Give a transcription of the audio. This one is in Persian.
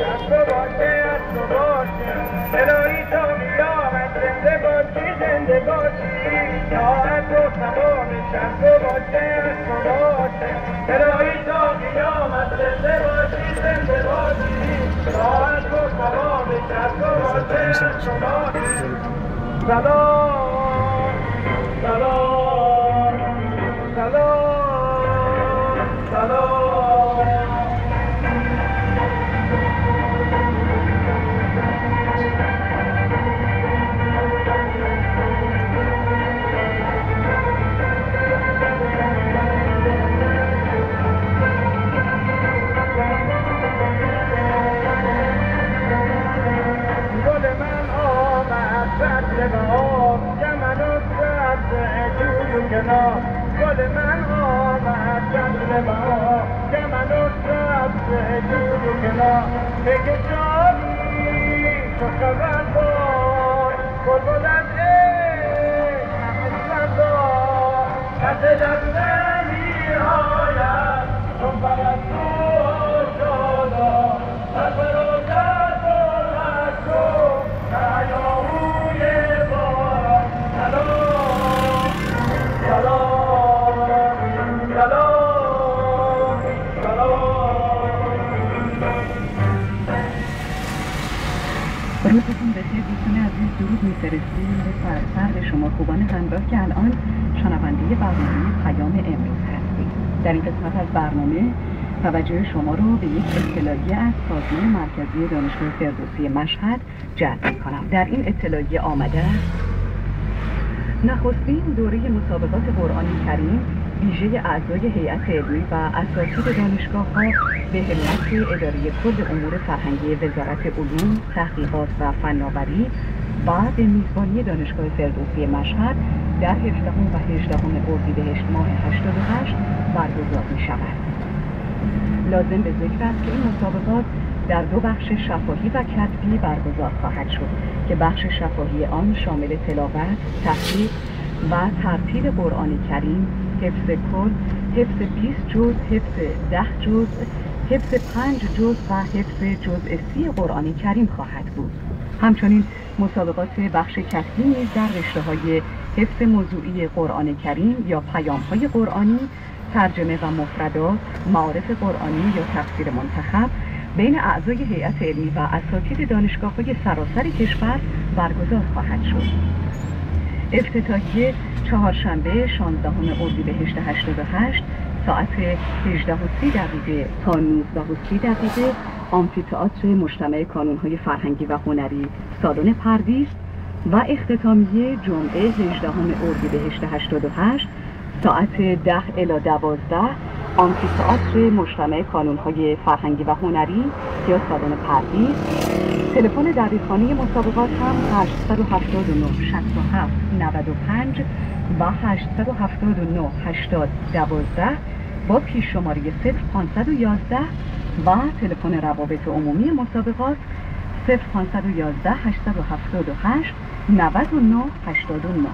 از تو باشه از تو باشه الهی تا قیامت زنده باشی زنده باشی طاعت و ثوابش از تو باشه از تو باشه الهی تا قیامت زنده باشی زنده باشی طاعت و ثوابش از تو باشه از تو باشه سلام سلام سلام سلام گل من آمد جنب بهار که منو سبز جور کنار بگه جایی تو خبر دار گل بلند عشق همه سردار کس دست نمی‌آید چون فقط تو شادا سر برادر برد تو هیاهوی باران سلام سلام سلام روزتون بخیر دوستان عزیز، درود می‌فرستیم به سرسر شما خوبان همراه که الان شنونده برنامه پیام امروز هستید. در این قسمت از برنامه توجه شما رو به یک اطلاعیه از سازمان مرکزی دانشگاه فردوسی مشهد جلب می‌کنم. در این اطلاعیه آمده است نخستین دوره مسابقات قرآن کریم ویژه اعضای هیئت علمی و اساتید دانشگاه‌ها به همت اداره کل امور فرهنگی وزارت علوم، تحقیقات و فناوری و به میزبانی دانشگاه فردوسی مشهد در 17 و 18 اردیبهشت ماه 88 برگزار می‌شود. لازم به ذکر است که این مسابقات در دو بخش شفاهی و کتبی برگزار خواهد شد که بخش شفاهی آن شامل تلاوت، تحقیق و ترتیل قرآن کریم، حفظ کل، حفظ 20 جز، حفظ 10 جز، حفظ 5 جز و حفظ جزء 30 قرآن کریم خواهد بود. همچنین مسابقات بخش کتبی نیز در رشته‌های حفظ موضوعی قرآن کریم یا پیام‌های قرآنی، ترجمه و مفردات، معارف قرآنی یا تفسیر منتخب بین اعضای هیئت علمی و اساتید دانشگاه‌های سراسر کشور برگزار خواهد شد. افتتاحیه چهارشنبه 16 اردیبهشت 88 ساعت 18:30 تا 19:30 آمفی‌تئاتر مجتمع کانون‌های فرهنگی و هنری سالن پرویز و اختتامیه جمعه 18 اردیبهشت 88 ساعت 10 الی 12 آمفی‌تئاتر مجتمع کانون‌های فرهنگی و هنری یا سالن پرویز. تلفن دبیرخانه مسابقات هم 879 67 95 و 879 80 12 با پیش شماره 0511 و تلفن روابط عمومی مسابقات 0511 878 99 89.